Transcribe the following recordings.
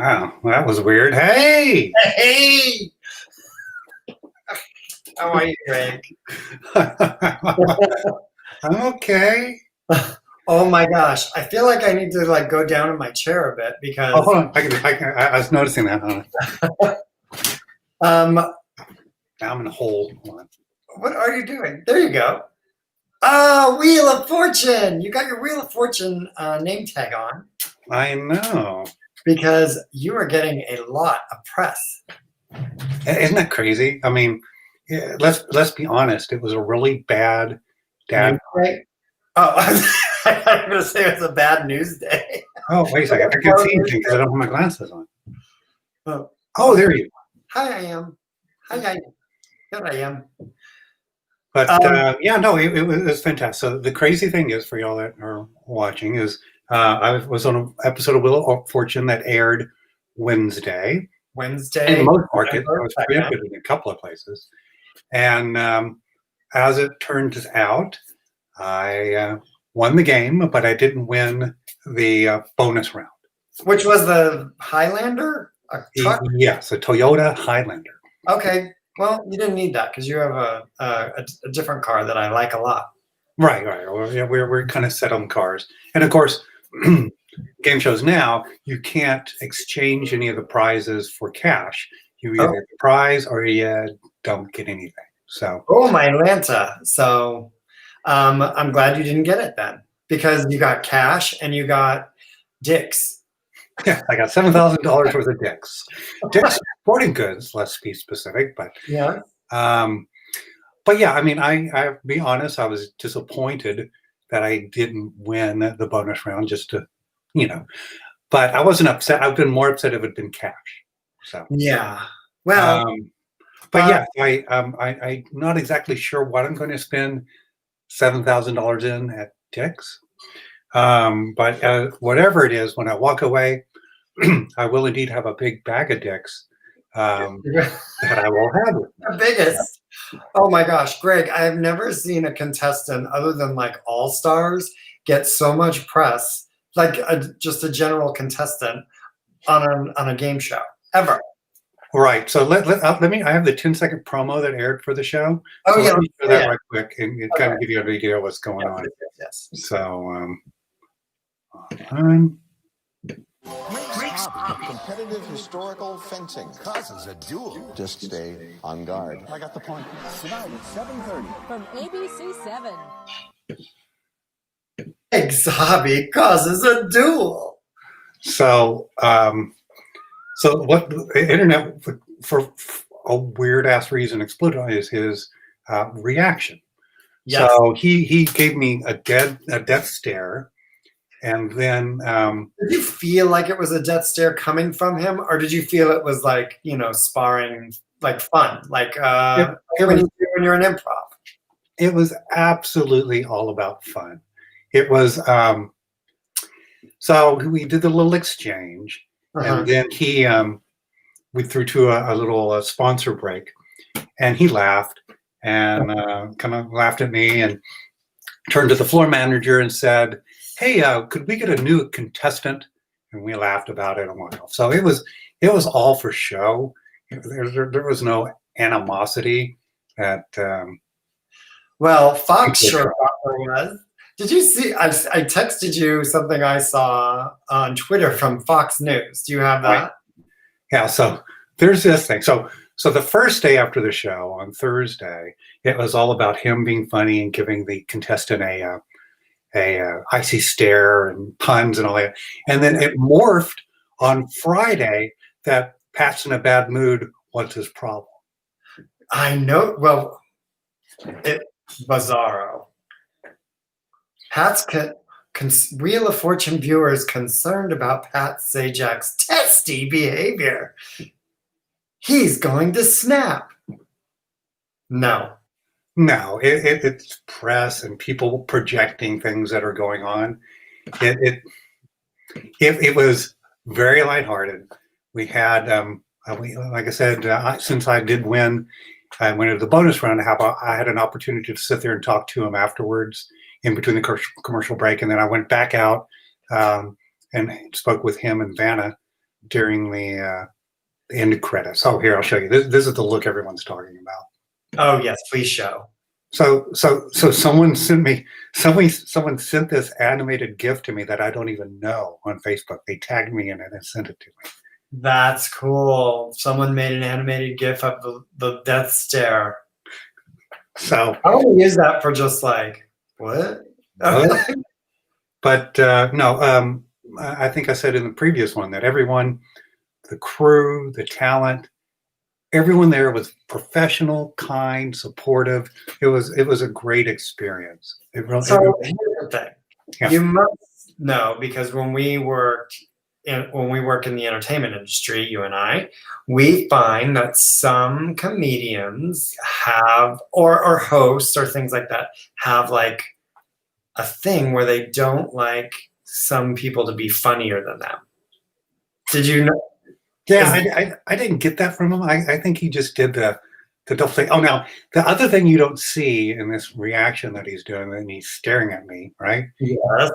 Wow, that was weird. Hey! Hey! How are you, Greg? I'm okay. Oh my gosh. I feel like I need to go down in my chair a bit Oh, because hold on. I was noticing that. um Now I'm in a hole. Hold on. what are you doing? There you go. Oh, Wheel of Fortune. You got your Wheel of Fortune name tag on I know. because you are getting a lot of press. Isn't that crazy? I mean, yeah, let's be honest. It was a really bad dad. Right? Oh, I thought you were going to say it was a bad news day. Oh, wait a second. I can't see anything because I don't have my glasses on. Oh, Oh, there you are. hi, I am. Hi, I am. Here I am. But yeah, no, it was fantastic. So the crazy thing is, for y'all that are watching, is I was on an episode of Wheel of Fortune that aired Wednesday. Wednesday. In most markets, I was preempted in a couple of places. And as it turns out, I won the game, but I didn't win the bonus round. Which was the Highlander? A truck? Yes, a Toyota Highlander. Okay. Well, you didn't need that because you have a different car that I like a lot. Right. Well, yeah, we're kind of set on cars. And of course, game shows now, you can't exchange any of the prizes for cash. You either get the prize or you don't get anything. So. Oh, my Atlanta. So I'm glad you didn't get it then because you got cash and you got dicks. Yeah, I got $7,000 worth of dicks. Dicks sporting goods, let's be specific, but yeah. But yeah, I mean, I be honest, I was disappointed that I didn't win the bonus round. Just to, but I wasn't upset. I've been more upset if it had been cash. So yeah, well, but yeah, I'm not exactly sure what I'm going to spend $7,000 in at dicks. But whatever it is, when I walk away, I will indeed have a big bag of dicks that I will have. The biggest. Oh my gosh, Greg, I have never seen a contestant other than All Stars get so much press, just a general contestant on a game show ever. Right. So let me. I have the 10-second promo that aired for the show. Oh so yeah, let me show that right quick and kind of give you an idea of what's going on. Yes. So Breaks competitive historical fencing causes a duel. Just stay on guard. I got the point. Tonight at 7:30 from ABC 7. Greg's hobby causes a duel. So what the internet for a weird ass reason exploded on is his reaction. Yes. So he gave me a death stare. And then did you feel like it was a death stare coming from him, or did you feel it was sparring, fun, when you're in improv? It was absolutely all about fun. It was so we did the little exchange, and then we threw to a little sponsor break, and he laughed and kind of laughed at me and turned to the floor manager and said, "Hey, could we get a new contestant?" And we laughed about it a while. So it was all for show. There was no animosity at. Well, Fox sure was. Did you see? I texted you something I saw on Twitter from Fox News. Do you have that? Right. Yeah. So there's this thing. So the first day after the show on Thursday, it was all about him being funny and giving the contestant a icy stare and puns and all that. And then it morphed on Friday that Pat's in a bad mood. What's his problem? I know. Well, bizarro. Pat's Wheel of Fortune viewers concerned about Pat Sajak's testy behavior. He's going to snap. No. No, it's press and people projecting things that are going on. It was very lighthearted. We had, like I said, since I did win, I went into the bonus round. I had an opportunity to sit there and talk to him afterwards, in between the commercial break, and then I went back out and spoke with him and Vanna during the end credits. Oh, here, I'll show you. This is the look everyone's talking about. Oh yes, please show. So someone sent me someone sent this animated GIF to me that I don't even know on Facebook. They tagged me in it and sent it to me. That's cool. Someone made an animated GIF of the death stare. So I want to use that for just like what? But no, I think I said in the previous one that everyone, the crew, the talent, everyone there was professional, kind, supportive. It was a great experience. It really. So here's the thing. Yeah. You must know, because when we work in the entertainment industry, you and I, we find that some comedians have, or hosts or things like that, have like a thing where they don't like some people to be funnier than them. Did you know? Yeah, I didn't get that from him. I think he just did the double thing. Oh, now the other thing you don't see in this reaction that he's doing, and he's staring at me, right? Yes.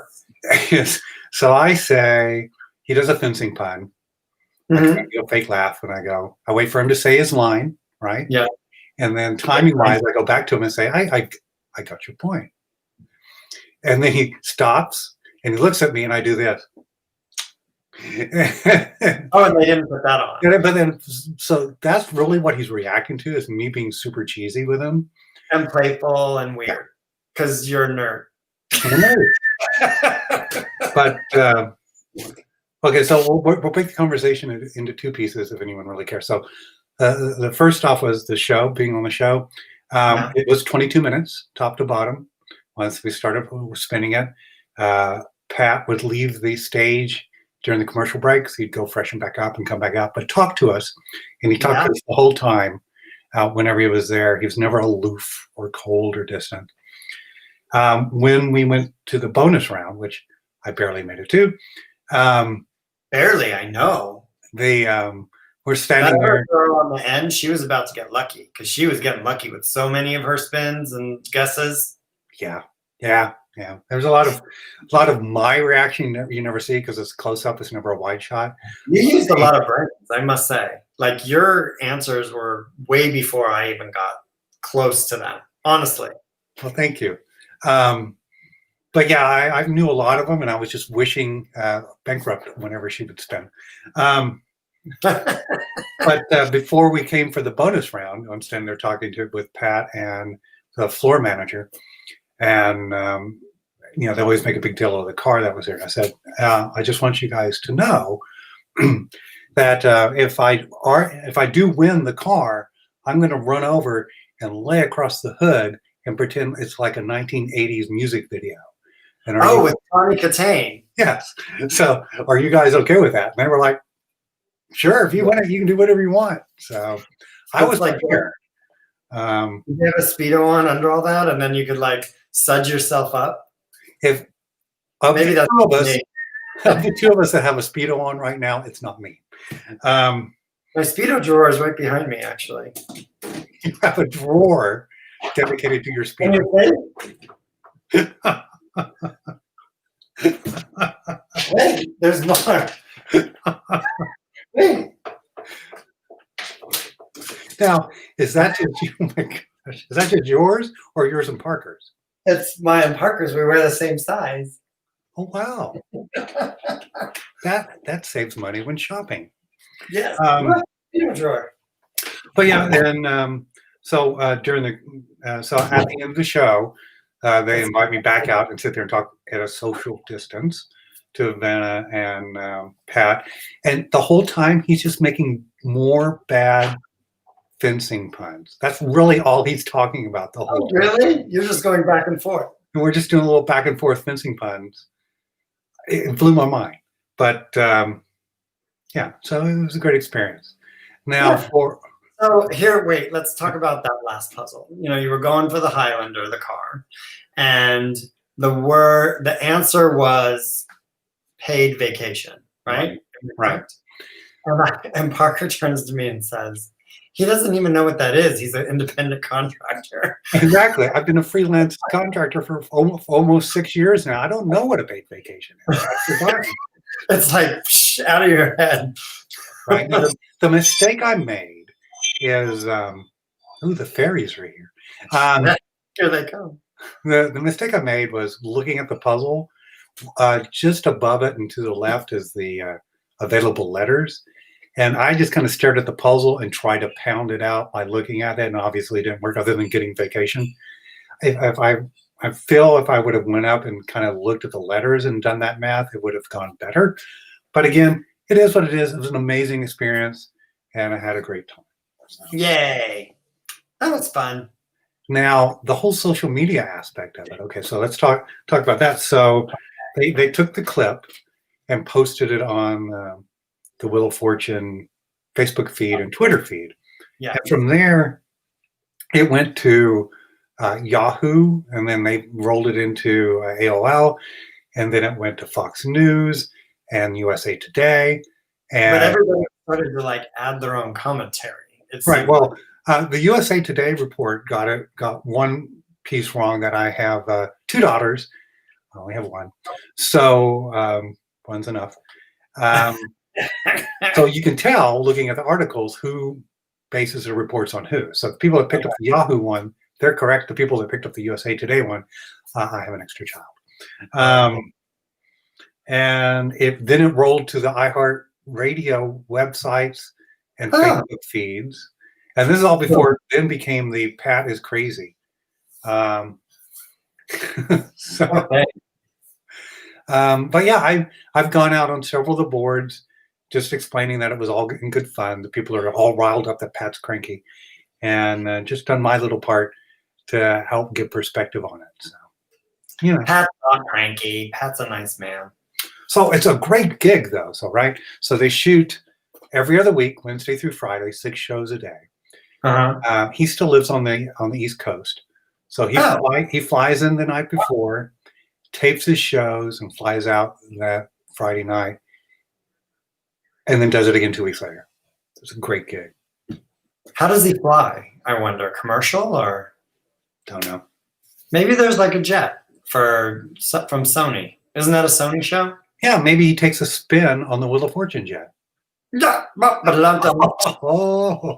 Is, so I say, he does a fencing pun. Mm-hmm. I do a fake laugh, and I wait for him to say his line, right? Yeah. And then timing wise, I go back to him and say, I got your point. And then he stops and he looks at me and I do this. Oh, and they didn't put that on. But then, so that's really what he's reacting to, is me being super cheesy with him. And playful and weird. Because you're a nerd. But, okay, so we'll break the conversation into two pieces if anyone really cares. So the first off was the show, being on the show. Yeah. It was 22 minutes, top to bottom. Once we started spinning it, Pat would leave the stage during the commercial breaks. He'd go freshen back up and come back out, but talk to us. And he talked to us the whole time whenever he was there. He was never aloof or cold or distant. When we went to the bonus round, which I barely made it to. Barely, I know. We're standing there. Girl on the end, she was about to get lucky, because she was getting lucky with so many of her spins and guesses. Yeah. There's a lot of my reaction you never see, because it's close up. It's never a wide shot. You used a lot of brains, I must say. Like, your answers were way before I even got close to them, honestly. Well, thank you. But yeah, I knew a lot of them, and I was just wishing bankrupt whenever she would spin. But before we came for the bonus round, I'm standing there talking with Pat and the floor manager, and they always make a big deal of the car that was there. And I said, I just want you guys to know that if I do win the car, I'm going to run over and lay across the hood and pretend it's like a 1980s music video. And with Tawny Katane. Yes. So are you guys okay with that? And they were like, sure, if you want it, you can do whatever you want. So I was like, here. You have a Speedo on under all that, and then you could like sudge yourself up. If maybe that's two of us, of the two of us that have a Speedo on right now, it's not me. My Speedo drawer is right behind me, actually. You have a drawer dedicated to your Speedo. Wait, there's more. Wait. Now, is that just oh my gosh, is that just yours or yours and Parker's? It's mine and Parker's. We wear the same size. Oh wow. that saves money when shopping. Yes. Drawer. But yeah, and so during the so at the end of the show, they invite me back out and sit there and talk at a social distance to Vanna and Pat, and the whole time he's just making more bad fencing puns. That's really all he's talking about the whole time. Really? You're just going back and forth. And we're just doing a little back and forth fencing puns. It blew my mind. But yeah, so it was a great experience. Now so here, wait, let's talk about that last puzzle. You were going for the Highlander, the car, and the answer was paid vacation, right? Right. And Parker turns to me and says, he doesn't even know what that is. He's an independent contractor. Exactly. I've been a freelance contractor for almost 6 years now. I don't know what a paid vacation is. It's like, psh, out of your head. Right. Now, the mistake I made is, the fairies are here. Here they come. The mistake I made was looking at the puzzle. Just above it and to the left is the available letters. And I just kind of stared at the puzzle and tried to pound it out by looking at it, and obviously it didn't work other than getting vacation. I feel if I would have went up and kind of looked at the letters and done that math, it would have gone better. But again, it is what it is. It was an amazing experience, and I had a great time. Yay. That was fun. Now, the whole social media aspect of it. Okay, so let's talk about that. So they took the clip and posted it on the Wheel of Fortune Facebook feed and Twitter feed. Yeah. And from there, it went to Yahoo, and then they rolled it into AOL, and then it went to Fox News and USA Today. And but everybody started to like add their own commentary. Right. Well, the USA Today report got one piece wrong that I have two daughters. I only have one. So one's enough. So you can tell looking at the articles who bases the reports on who. So the people that picked up the Yahoo one, they're correct. The people that picked up the USA Today one, I have an extra child. And then it rolled to the iHeart Radio websites and Facebook feeds. And this is all before it then became the Pat is crazy. But yeah, I've gone out on several of the boards just explaining that it was all in good fun. The people are all riled up that Pat's cranky, and just done my little part to help give perspective on it. So, you know, Pat's not cranky. Pat's a nice man. So it's a great gig, though. So they shoot every other week, Wednesday through Friday, 6 shows a day. He still lives on the East Coast, so he flies in the night before, tapes his shows, and flies out that Friday night, and then does it again 2 weeks later. It's a great gig. How does he fly? I wonder. Commercial or? Don't know. Maybe there's like a jet from Sony. Isn't that a Sony show? Yeah, maybe he takes a spin on the Wheel of Fortune jet. Yeah. Oh.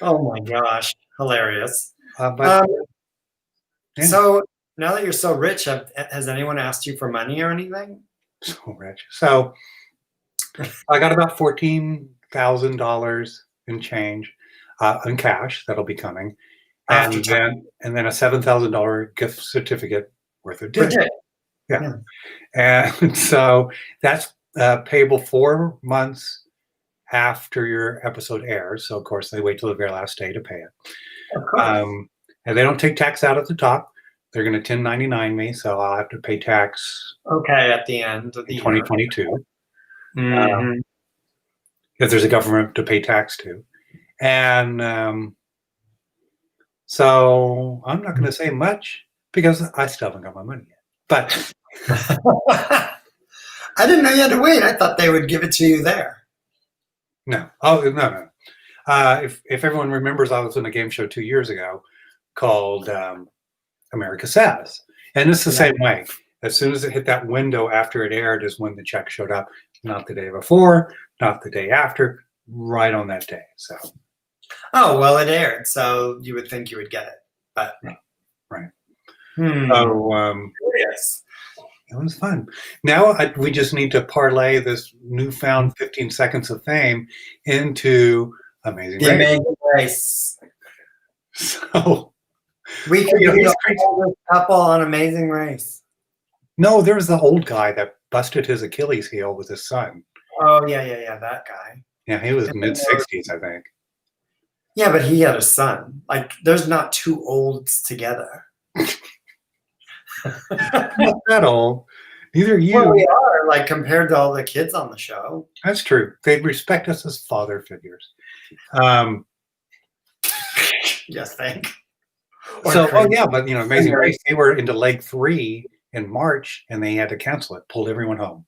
Oh my gosh. Hilarious. Yeah. So now that you're so rich, has anyone asked you for money or anything? So rich. So I got about $14,000 in change in cash that'll be coming, and then a $7,000 gift certificate worth of dish. Yeah. And so that's payable 4 months after your episode airs. So of course they wait till the very last day to pay it. And they don't take tax out at the top. They're going to 1099 me, so I'll have to pay tax. Okay, at the end of the 2022. If there's a government to pay tax to, and so I'm not going to say much because I still haven't got my money yet. But I didn't know you had to wait. I thought they would give it to you there. No. Oh, no. If everyone remembers, I was in a game show 2 years ago called America Says. And it's the same way. As soon as it hit that window after it aired is when the check showed up. Not the day before, not the day after, right on that day. So. Oh, well, it aired, so you would think you would get it. But right. So, yes. It was fun. Now we just need to parlay this newfound 15 seconds of fame into Amazing Race. Amazing Race. So we could be the oldest couple on Amazing Race. No, there was the old guy that busted his Achilles heel with his son. Oh, yeah, that guy. Yeah, he was mid-60s, I think. Yeah, but he had a son. Like, there's not two olds together. Not that old. Neither you. Well, we are, like, compared to all the kids on the show. That's true. They respect us as father figures. Yes, thank. But Amazing Race, they were into leg 3 in March, and they had to cancel it. Pulled everyone home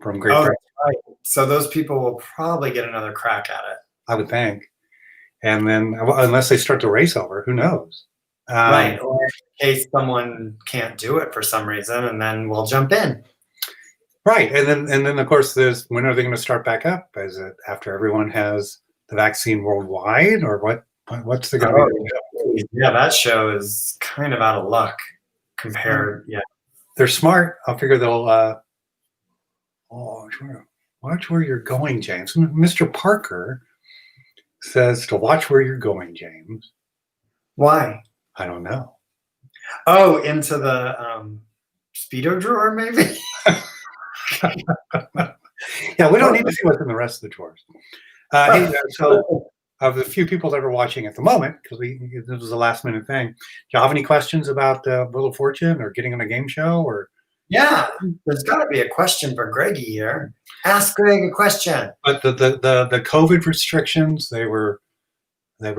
from Great Britain. Right. So those people will probably get another crack at it. I would think. And then, unless they start to race over, who knows? Right. Or in case someone can't do it for some reason, and then we'll jump in. Right, and then of course there's when are they going to start back up? Is it after everyone has the vaccine worldwide, or what? What's the going to be? Oh, yeah, that show is kind of out of luck compared. Yeah, They're smart. I'll figure they'll. Watch where you're going, James. Mr. Parker says to watch where you're going, James. why? I don't know. Oh, into the speedo drawer, maybe. Yeah, we don't need to see what's in the rest of the drawers. Hey, so of the few people that are watching at the moment, because this was a last minute thing, do you have any questions about Wheel of Fortune or getting on a game show? Or Yeah, there's got to be a question for Greggy here. Ask Greg a question. but the COVID restrictions, they were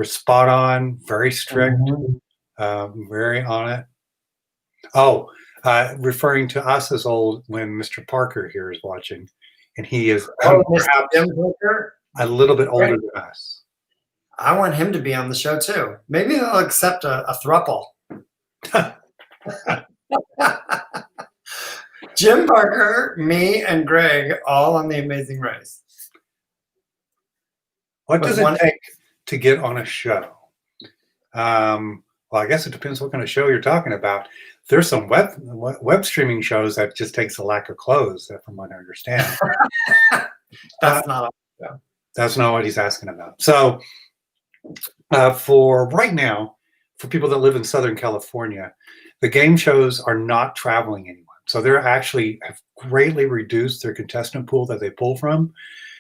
spot on, very strict, very on it. Oh, referring to us as old when Mr. Parker here is watching, and he is perhaps Jim Parker? a little bit older than us. I want him to be on the show too. Maybe they'll accept a throuple. Jim Parker, me, and Greg all on The Amazing Race. What does it take to get on a show? Well, I guess it depends what kind of show you're talking about. There's some web streaming shows that just takes a lack of clothes, from what I understand. That's not. That's not what he's asking about. So, for right now, for people that live in Southern California, the game shows are not traveling anyone. So they're actually have greatly reduced their contestant pool that they pull from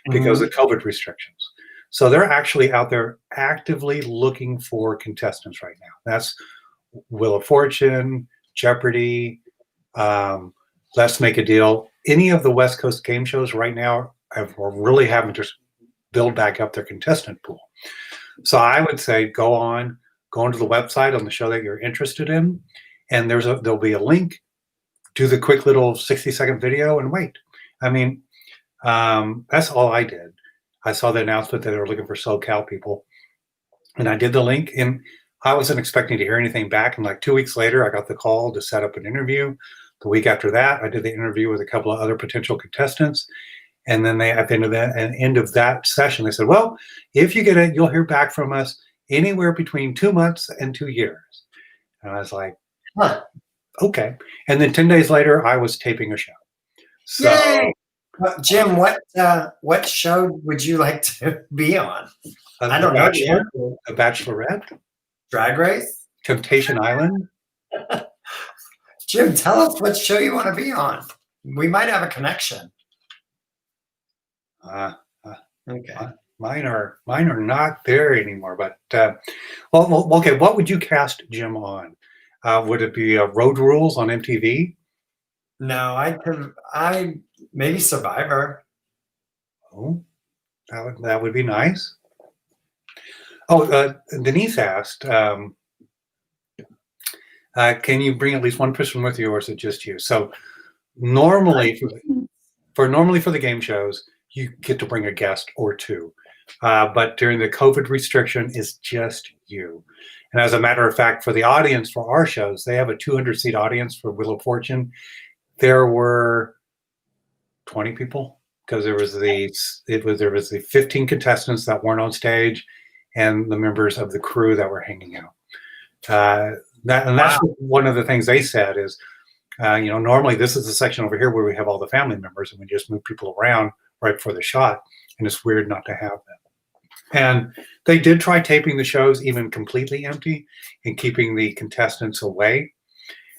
because of COVID restrictions. So they're actually out there actively looking for contestants right now. That's Wheel of Fortune, Jeopardy, Let's Make a Deal. Any of the West Coast game shows right now are really having to build back up their contestant pool. So I would say go onto the website on the show that you're interested in, and there'll be a link. Do the quick little 60-second video and wait. I mean, that's all I did. I saw the announcement that they were looking for SoCal people, and I did the link, and I wasn't expecting to hear anything back. And like 2 weeks later, I got the call to set up an interview. The week after that, I did the interview with a couple of other potential contestants. And then at the end of that session, they said, well, if you get it, you'll hear back from us anywhere between 2 months and 2 years. And I was like, okay. And then 10 days later, I was taping a show. So, yay! Jim, what show would you like to be on? I don't know. The Bachelorette? Drag Race? Temptation Island? Jim, tell us what show you want to be on. We might have a connection. Okay. Mine are not there anymore. But well, okay. What would you cast Jim on? Would it be Road Rules on MTV? No, I maybe Survivor. Oh, that would be nice. Oh, Denise asked, can you bring at least one person with you, or is it just you? So normally for the game shows, you get to bring a guest or two. But during the COVID restriction, it's just you. And as a matter of fact, for the audience for our shows, they have a 200-seat audience for Wheel of Fortune. There were 20 people because there was the 15 contestants that weren't on stage and the members of the crew that were hanging out. That's one of the things they said is, normally this is the section over here where we have all the family members and we just move people around right before the shot, and it's weird not to have them. And they did try taping the shows even completely empty and keeping the contestants away.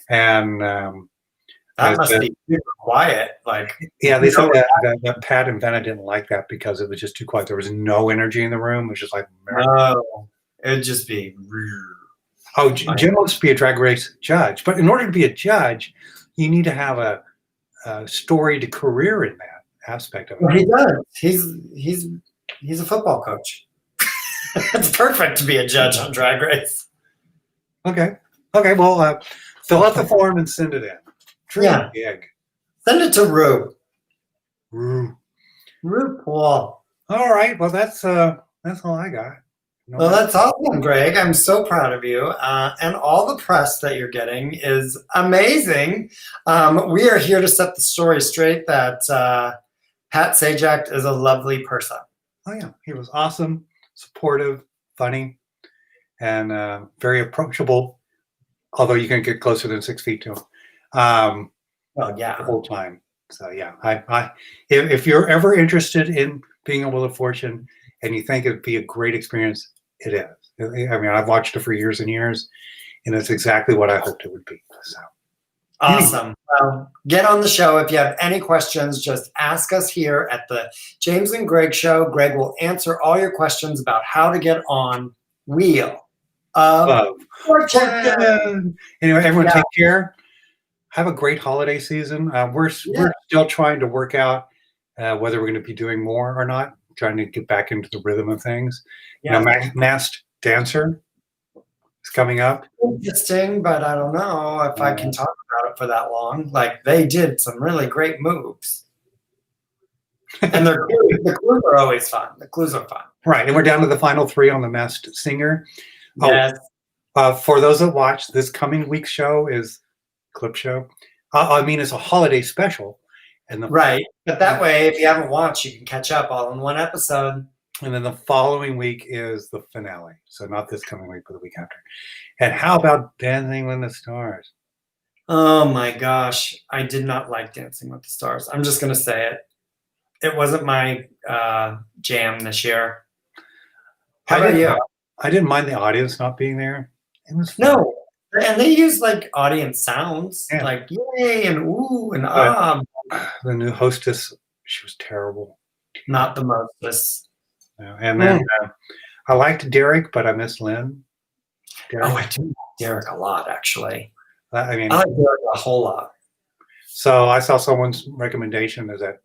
And that must be super quiet. Yeah, they said that Pat and Vanna didn't like that because it was just too quiet. There was no energy in the room. It was just like, it'd just be. Oh, Jim wants to be a Drag Race judge, but in order to be a judge, you need to have a storied career in that aspect of it. Well, he does. He's a football coach. It's perfect to be a judge on Drag Race. Okay. Well, fill out the form and send it in. Yeah. Gig. Send it to Rue. Rue Paul. All right. Well, that's all I got. No Well, matter- that's awesome, Greg. I'm so proud of you. And all the press that you're getting is amazing. We are here to set the story straight that Pat Sajak is a lovely person. Oh yeah, he was awesome, supportive, funny, and very approachable. Although you can get closer than 6 feet to him Well, the yeah. whole time. So yeah, if you're ever interested in being a Wheel of Fortune and you think it'd be a great experience, it is. I mean, I've watched it for years and years, and it's exactly what I hoped it would be. So Awesome. Well, get on the show. If you have any questions, just ask us here at the James and Greg Show. Greg will answer all your questions about how to get on Wheel of love. Fortune. Anyway, everyone Yeah. take care. Have a great holiday season. We're still trying to work out whether we're going to be doing more or not. Trying to get back into the rhythm of things. Yeah. You know, Masked Dancer is coming up. Interesting, but I don't know if I can talk about it for that long. Like, they did some really great moves. And the clues are always fun. The clues are fun. Right, and we're down to the final 3 on the Masked Singer. Yes. For those that watch, this coming week's show is clip show. I mean, it's a holiday special, and Right. But that way, if you haven't watched, you can catch up all in one episode. And then the following week is the finale. So not this coming week, but the week after. And how about Dancing with the Stars? Oh my gosh. I did not like Dancing with the Stars. I'm just going to say it. It wasn't my jam this year. How about you? I didn't mind the audience not being there. It was fun. No. And they use like audience sounds, Yeah. like yay and ooh and ah. The new hostess, she was terrible. Not the most. And then I liked Derek, but I miss Lynn. Derek. Oh, I do like Derek a lot, actually. I mean, I like Derek a whole lot. so I saw someone's recommendation is that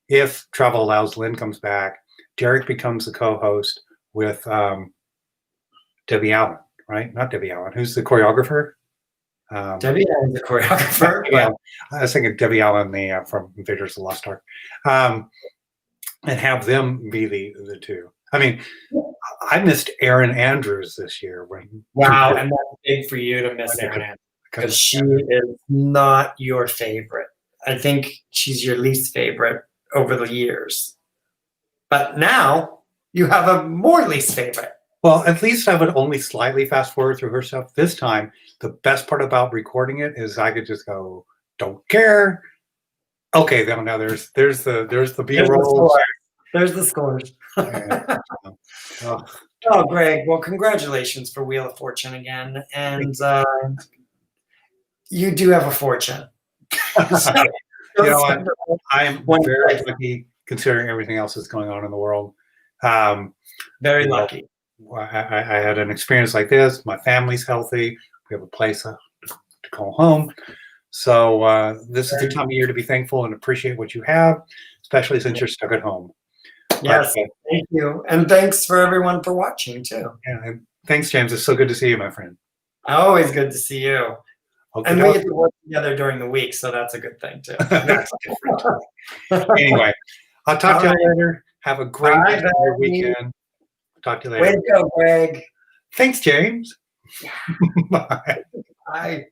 if Travel Allows Lynn comes back, Derek becomes the co-host with Debbie Allen, right? Not Debbie Allen. Who's the choreographer? Debbie Allen's the choreographer. Yeah, I was thinking Debbie Allen, from Invaders of the Lost Ark, and have them be the two. I mean, I missed Erin Andrews this year. Wow, and that's big for you to miss Erin Andrews because she is not your favorite. I think she's your least favorite over the years. But now you have a more least favorite. Well, at least I would only slightly fast forward through her stuff. This time, the best part about recording it is I could just go, don't care. Okay, now there's the B-roll. There's the scores. Oh, Greg. Well, congratulations for Wheel of Fortune again. And you do have a fortune. I am very lucky considering everything else that's going on in the world. Very lucky. I had an experience like this. My family's healthy. We have a place to call home. So this is the time of year to be thankful and appreciate what you have, especially since you're stuck at home. Yes, thank you. And thanks for everyone for watching too. Yeah, and thanks, James. It's so good to see you, my friend. Always good to see you. Okay, And we get to work together during the week, so that's a good thing too. That's different. Anyway, I'll talk to you later. Have a great rest of your weekend. Talk to you later. Way to go, Greg. Thanks, James. Bye. Bye.